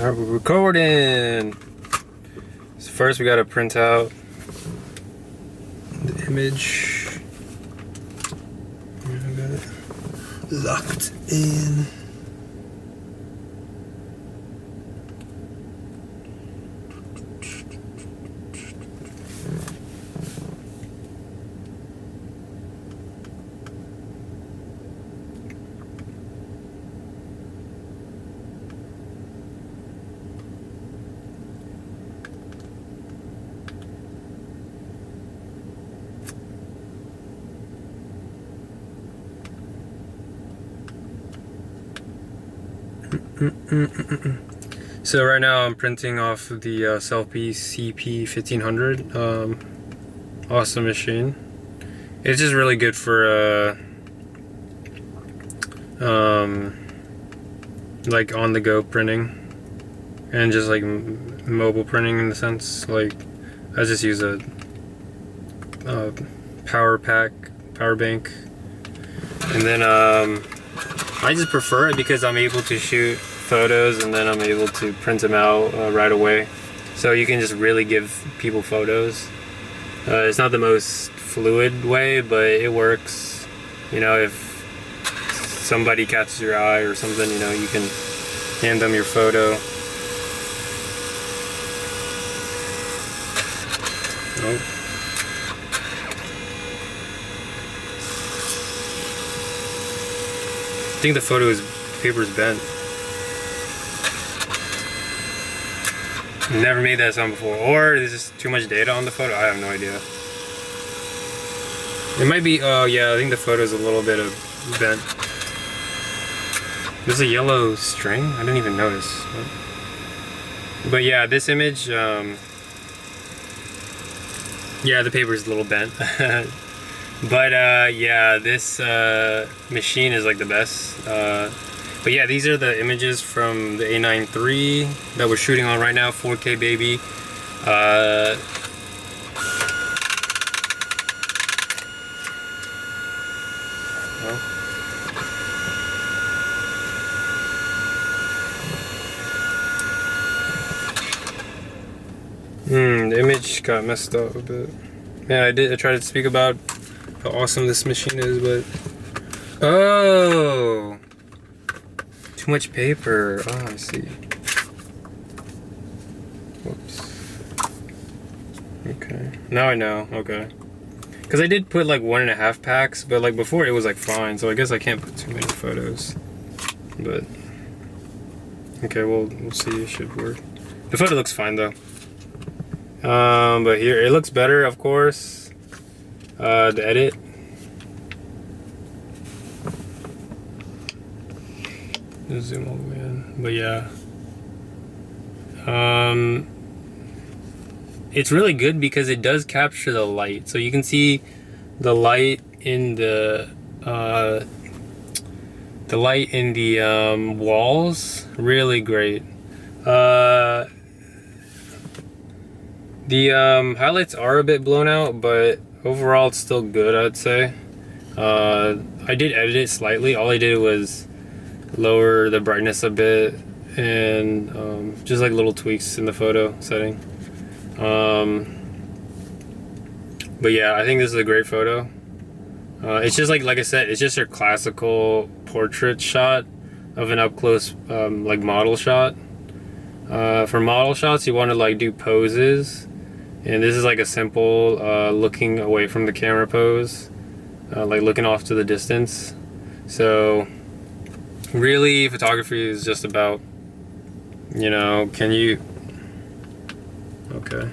Alright, we're recording. So first we gotta print out the image. I got it locked in. So right now I'm printing off the Selfie CP1500. Awesome machine. It's just really good for like on the go printing and just like mobile printing in the sense. Like I just use a power bank, and then I just prefer it because I'm able to shoot photos and then I'm able to print them out right away. So you can just really give people photos. It's not the most fluid way, but it works. You know, if somebody catches your eye or something, you know, you can hand them your photo. Oh. I think the paper's bent. Never made that sound before. Or is this too much data on the photo? I have no idea. It might be, oh yeah, I think the photo's a little bit of bent. There's a yellow string? I didn't even notice. But yeah, this image, yeah, the paper's a little bent. But yeah, this machine is like the best. But yeah, these are the images from the a9iii that we're shooting on right now, 4K baby. The image got messed up a bit. Yeah, I tried to speak about how awesome this machine is, but oh, too much paper. Oh, I see. Whoops. Okay, now I know. Okay, because I did put like 1.5 packs, but like before it was like fine, so I guess I can't put too many photos. But okay, we'll see. It should work. The photo looks fine though. But here it looks better, of course. The edit. Just zoom all the way in. But yeah. It's really good because it does capture the light. So you can see the light in the walls. Really great. The highlights are a bit blown out, but overall it's still good, I'd say. I did edit it slightly. All I did was lower the brightness a bit and just like little tweaks in the photo setting. But yeah, I think this is a great photo. It's just like I said, it's just your classical portrait shot of an up-close like model shot. For model shots, you want to like do poses. And this is like a simple looking away from the camera pose, like looking off to the distance. So really photography is just about, you know, can you, okay.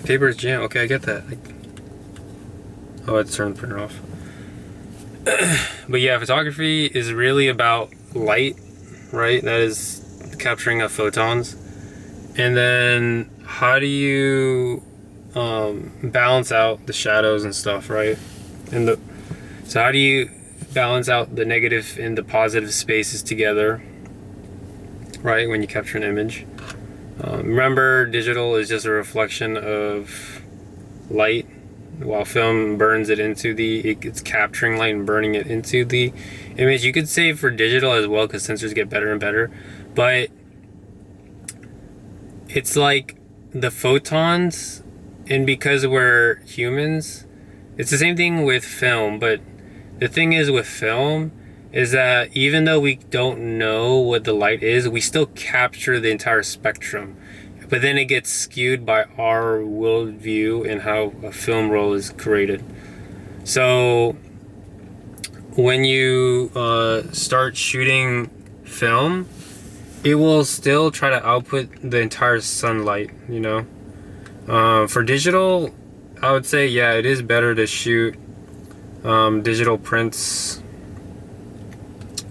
Paper is jam, okay, I get that. Oh, I had to turn the printer off. But yeah, photography is really about light, right? That is capturing of photons. And then how do you balance out the shadows and stuff, right? So how do you balance out the negative and the positive spaces together, right, when you capture an image? Remember, digital is just a reflection of light, while film burns it into it's capturing light and burning it into the image. You could save for digital as well because sensors get better and better, but it's like the photons, and because we're humans, it's the same thing with film. But the thing is with film is that even though we don't know what the light is, we still capture the entire spectrum. But then it gets skewed by our worldview and how a film roll is created. So when you start shooting film, it will still try to output the entire sunlight, you know. For digital, I would say, yeah, it is better to shoot digital prints,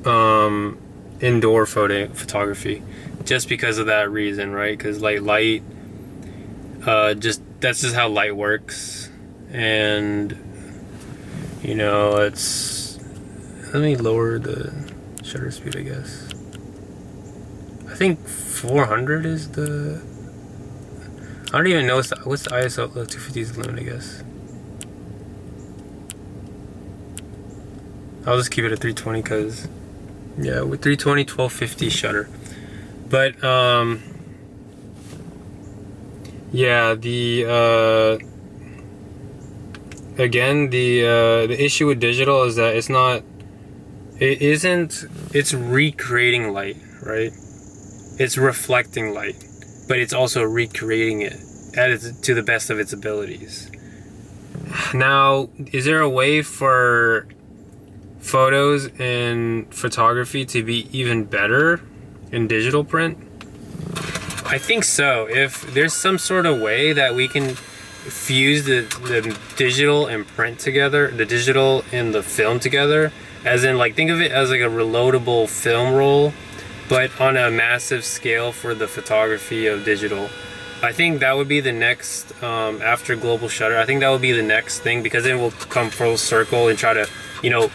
indoor photography, just because of that reason, right? Because light, that's just how light works. And you know, let me lower the shutter speed, I guess. I think 400 is the, I don't even know what's the ISO. 250 is the limit, I guess. I'll just keep it at 320 because, yeah, with 320, 1250 shutter. But yeah, again, the issue with digital is that it's recreating light, right? It's reflecting light, but it's also recreating it to the best of its abilities. Now, is there a way for photos and photography to be even better in digital print? I think so. If there's some sort of way that we can fuse the digital and print together, the digital and the film together, as in, like, think of it as like a reloadable film roll, but on a massive scale for the photography of digital. I think that would be the next, after global shutter, I think that would be the next thing, because then we'll come full circle and try to, you know,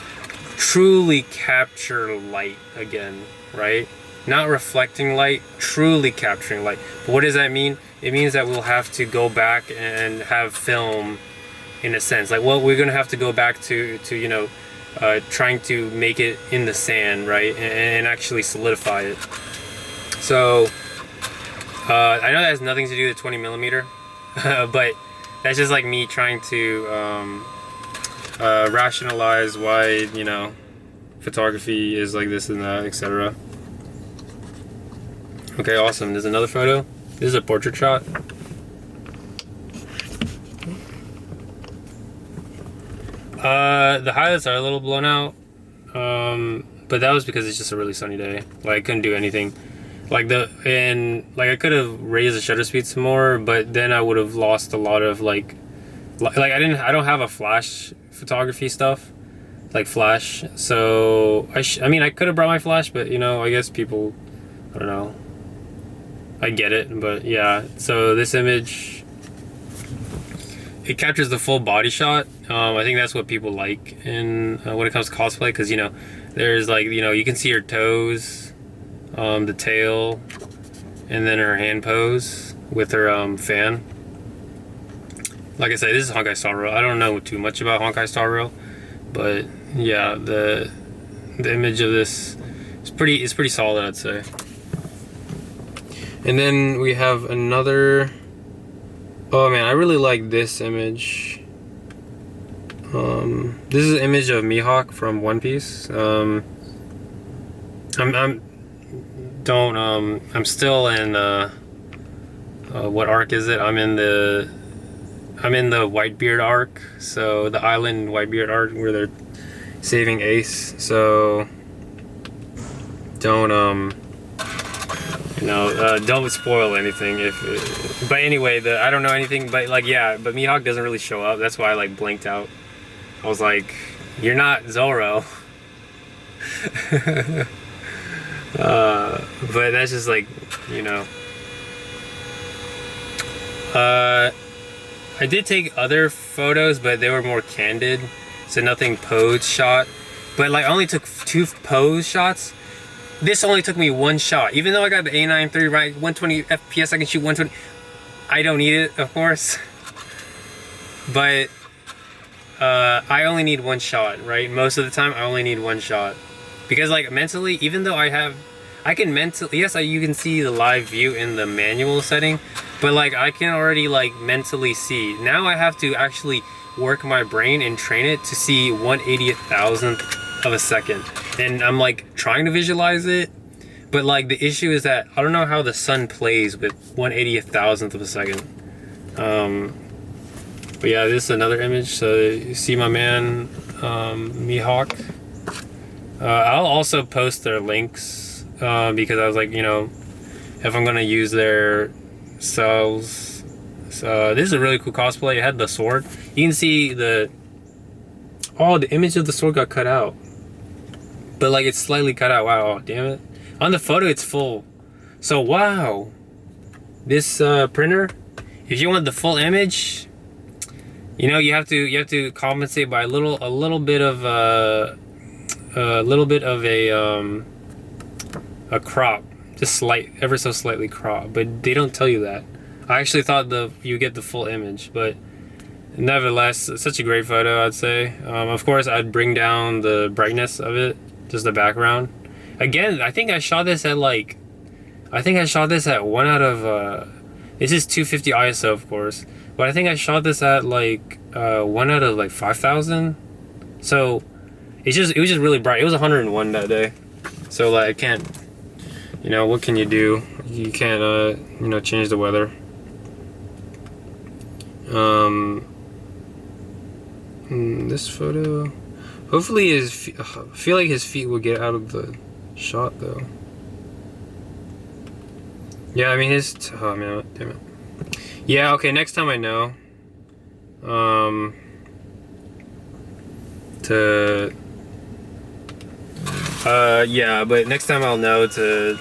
truly capture light again, right? Not reflecting light, truly capturing light. But what does that mean? It means that we'll have to go back and have film, in a sense. Like, well, we're gonna have to go back to you know, trying to make it in the sand, right? And actually solidify it. So, I know that has nothing to do with 20 millimeter, but that's just like me trying to rationalize why, you know, photography is like this and that, etc. Okay, awesome. There's another photo. This is a portrait shot. The highlights are a little blown out, but that was because it's just a really sunny day. Like, I couldn't do anything. I could have raised the shutter speed some more, but then I would have lost a lot of I don't have a flash photography stuff, like flash. So I mean, I could have brought my flash, but you know, I guess people, I don't know. I get it, but yeah. So this image, it captures the full body shot. I think that's what people like in when it comes to cosplay, because, you know, there's, like, you know, you can see her toes, the tail, and then her hand pose with her fan. Like I said, this is Honkai Star Rail. I don't know too much about Honkai Star Rail, but yeah, the image of this is pretty solid, I'd say. And then we have another. Oh man, I really like this image. This is an image of Mihawk from One Piece. I'm still in what arc is it? I'm in the Whitebeard arc. So the island Whitebeard arc where they're saving Ace. So don't don't spoil anything. But anyway, I don't know anything. But like, yeah, but Mihawk doesn't really show up. That's why I like blinked out. I was like, "You're not Zoro." But that's just like, you know. I did take other photos, but they were more candid, so nothing pose shot. But like, I only took 2 pose shots. This only took me 1 shot, even though I got the a9iii, right? 120 FPS, I can shoot 120. I don't need it, of course. But I only need one shot, right? Most of the time, I only need one shot. Because, like, mentally, even though I can mentally, yes, you can see the live view in the manual setting, but, like, I can already, like, mentally see. Now I have to actually work my brain and train it to see 1/80,000th of a second. And I'm, like, trying to visualize it, but, like, the issue is that I don't know how the sun plays with 1/80,000th of a second. But yeah, this is another image. So you see my man, Mihawk. I'll also post their links because I was like, you know, if I'm gonna use their cells. So this is a really cool cosplay. It had the sword. You can see the image of the sword got cut out, but like it's slightly cut out. Wow, damn it! On the photo, it's full. So wow, this printer, if you want the full image, you know, you have to compensate by a little bit of a crop, just ever so slightly crop, but they don't tell you that. I actually thought you get the full image, but nevertheless, it's such a great photo, I'd say. Of course, I'd bring down the brightness of it, just the background. Again, I think I shot this at 1 out of this is 250 ISO, of course, but I think I shot this at like 1 out of like 5,000. So it was just really bright. It was 101 that day. So like I can't, you know, what can you do? You can't you know, change the weather. This photo, hopefully I feel like his feet will get out of the shot though. Yeah, I mean oh man, damn it. Yeah, okay, next time I know yeah, but next time I'll know to,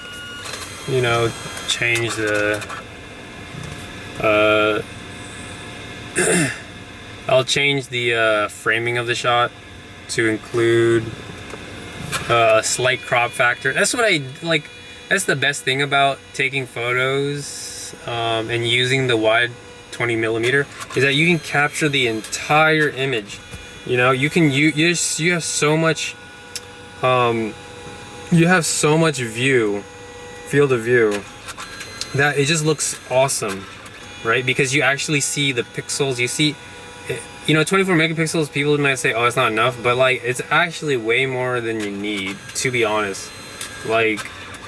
you know, change the I'll change the framing of the shot to include a slight crop factor. That's what I like. That's the best thing about taking photos and using the wide 20mm is that you can capture the entire image. You know, you can you have so much field of view that it just looks awesome, right? Because you actually see the pixels. You see, you know, 24 megapixels, people might say, oh, it's not enough, but like it's actually way more than you need, to be honest. Like,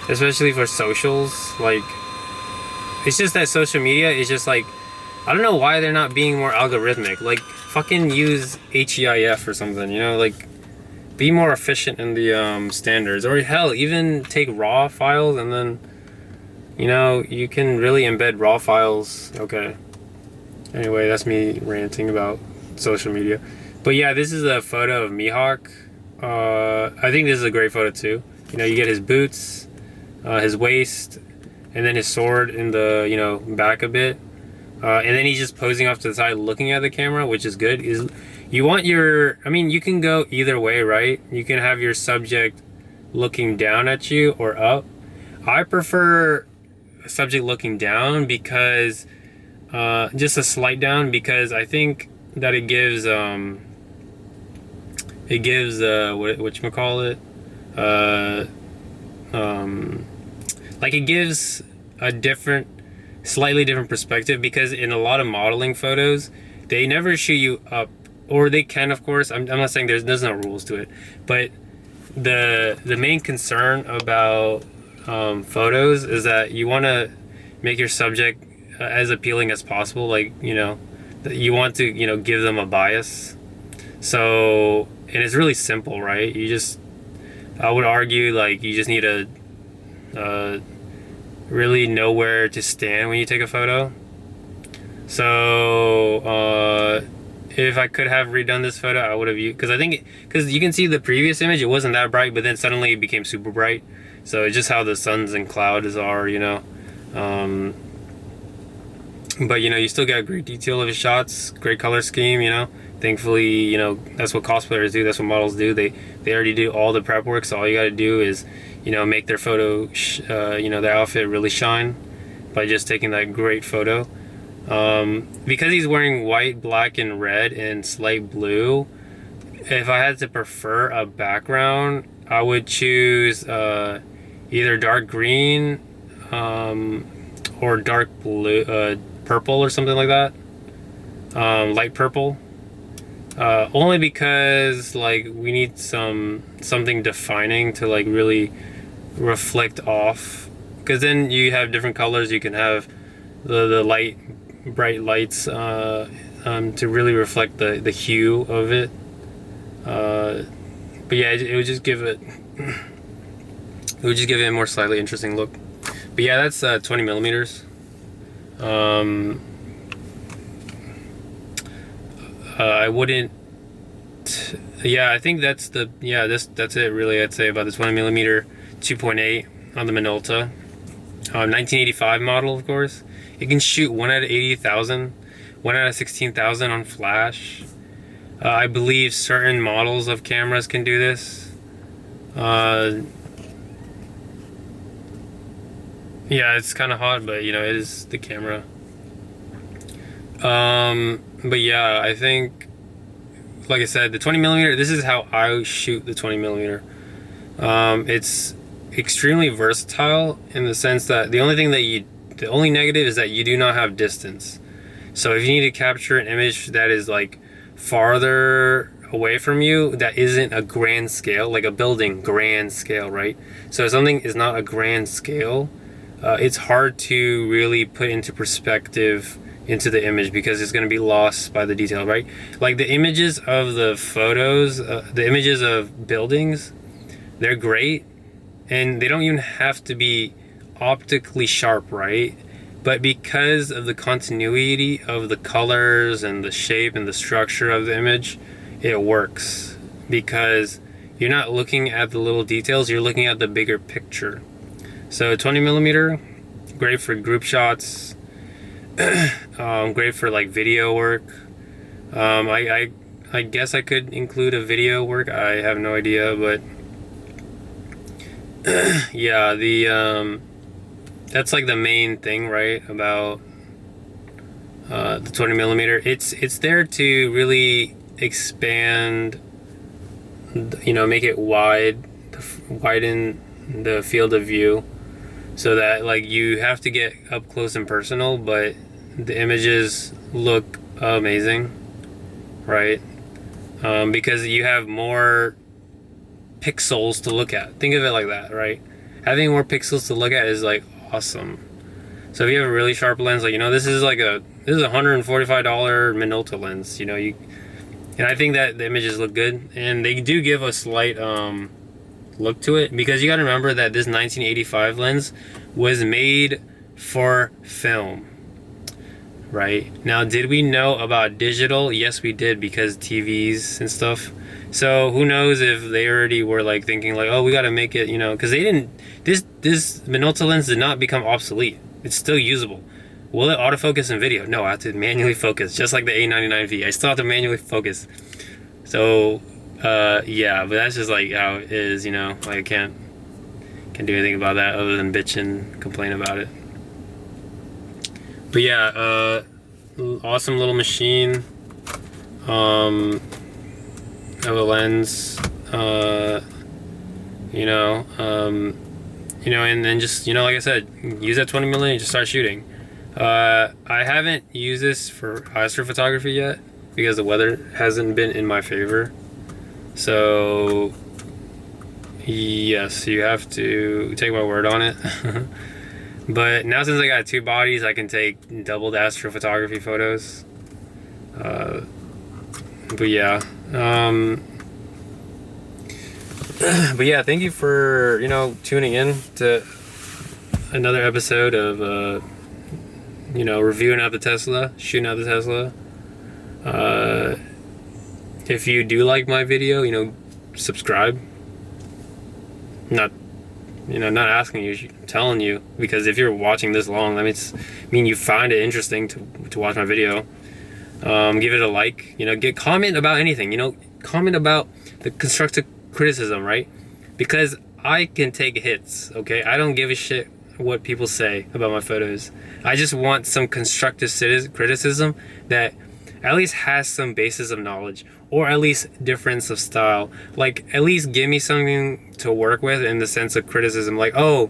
especially for socials, like it's just that social media is just like, I don't know why they're not being more algorithmic. Like, fucking use HEIF or something, you know, like be more efficient in the standards, or hell, even take raw files and then, you know, you can really embed raw files. Okay, anyway, that's me ranting about social media. But yeah, this is a photo of Mihawk. I think this is a great photo too. You know, you get his boots, his waist, and then his sword in the, you know, back a bit, and then he's just posing off to the side looking at the camera, which is good. You want your, I mean, you can go either way, right? You can have your subject looking down at you or up. I prefer subject looking down because just a slight down, because I think that it gives whatchamacallit, like it gives a slightly different perspective, because in a lot of modeling photos they never shoot you up, or they can, of course. I'm not saying there's no rules to it, but the main concern about photos is that you want to make your subject as appealing as possible. Like, you know, you want to, you know, give them a bias. So, and it's really simple, right? I would argue, like, you just need to really know where to stand when you take a photo. So if I could have redone this photo, I would have used, because you can see the previous image, it wasn't that bright, but then suddenly it became super bright. So it's just how the suns and clouds are, you know. But, you know, you still get great detail of his shots, great color scheme, you know. Thankfully, you know, that's what cosplayers do, that's what models do. They already do all the prep work, so all you got to do is, you know, make their photo, you know, their outfit really shine by just taking that great photo. Because he's wearing white, black, and red, and slight blue, if I had to prefer a background, I would choose either dark green or dark blue, purple or something like that. Light purple. Only because like we need something defining to like really reflect off. Because then you have different colors. You can have the bright lights to really reflect the hue of it. But yeah, it would just give it a more slightly interesting look. But yeah, that's 20 millimeters. I wouldn't. Yeah, I think that's that's it really. I'd say about the 20 millimeter 2.8 on the Minolta, 1985 model, of course. It can shoot 1 out of 80,000, 1 out of 16,000 on flash. I believe certain models of cameras can do this. Yeah, it's kind of hot, but you know, it is the camera. But yeah, I think, like I said, the 20 millimeter, this is how I shoot the 20 millimeter. It's extremely versatile in the sense that the only negative is that you do not have distance. So if you need to capture an image that is like farther away from you, that isn't a grand scale, like a building grand scale, right? So if something is not a grand scale, it's hard to really put into perspective into the image because it's going to be lost by the detail, right? Like the images of the photos, the images of buildings, they're great and they don't even have to be optically sharp, right? But because of the continuity of the colors and the shape and the structure of the image, it works because you're not looking at the little details, you're looking at the bigger picture. So 20 millimeter, great for group shots, great for like video work. I guess I could include a video work. I have no idea, but yeah, that's like the main thing, right? About the 20 millimeter. It's there to really expand, you know, make it widen the field of view, so that like you have to get up close and personal, but the images look amazing, right? Because you have more pixels to look at. Think of it like that, right? Having more pixels to look at is like awesome. So if you have a really sharp lens, like, you know, this is a $145 Minolta lens, you know, and I think that the images look good, and they do give a slight look to it, because you got to remember that this 1985 lens was made for film, right? Now, did we know about digital? Yes, we did, because TVs and stuff. So who knows if they already were like thinking like, oh, we got to make it, you know, because they didn't. This Minolta lens did not become obsolete. It's still usable. Will it autofocus in video? No, I have to manually focus, just like the a9iii. I still have to manually focus. So yeah, but that's just like how it is, you know. Like I can't do anything about that other than bitch and complain about it. But yeah, awesome little machine. Of a lens, you know, and then just, you know, like I said, use that 20 millimeter and just start shooting. I haven't used this for astrophotography yet because the weather hasn't been in my favor. So yes, you have to take my word on it. But now, since I got 2 bodies, I can take doubled astrophotography photos. But yeah, but yeah, thank you for, you know, tuning in to another episode of you know, reviewing out the Tesla, shooting out the Tesla. If you do like my video, you know, subscribe. Not asking you, telling you, because if you're watching this long, that mean you find it interesting to watch my video. Give it a like, you know, comment about anything, you know, comment about the constructive criticism, right? Because I can take hits, okay? I don't give a shit what people say about my photos. I just want some constructive criticism that at least has some basis of knowledge, or at least difference of style. Like, at least give me something to work with in the sense of criticism. Like, oh,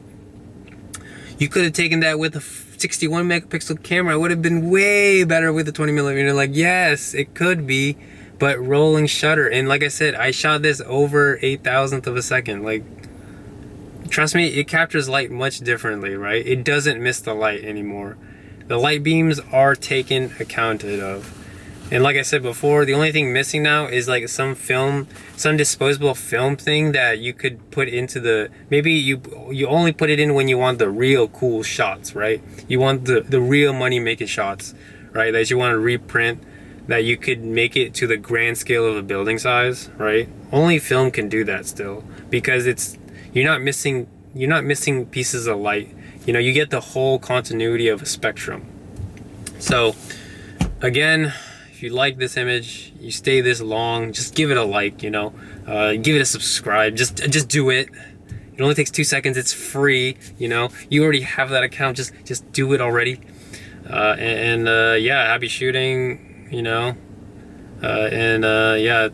you could have taken that with a 61 megapixel camera. It would have been way better with a 20 millimeter. Like, yes, it could be, but rolling shutter. And like I said, I shot this over 8,000th of a second. Like, trust me, it captures light much differently, right? It doesn't miss the light anymore. The light beams are taken accounted of. And like I said before, the only thing missing now is like some disposable film thing that you could put into the, maybe you only put it in when you want the real cool shots, right? You want the real money making shots, right? That you want to reprint, that you could make it to the grand scale of a building size, right? Only film can do that still, because you're not missing pieces of light. You know, you get the whole continuity of a spectrum. So again, if you like this image, you stay this long, just give it a like, you know, give it a subscribe, just do it. It only takes 2 seconds, it's free, you know, you already have that account, just do it already. Yeah, happy shooting, you know, yeah,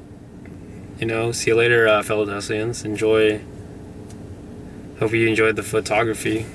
you know, see you later, fellow Teslaans. Hope you enjoyed the photography.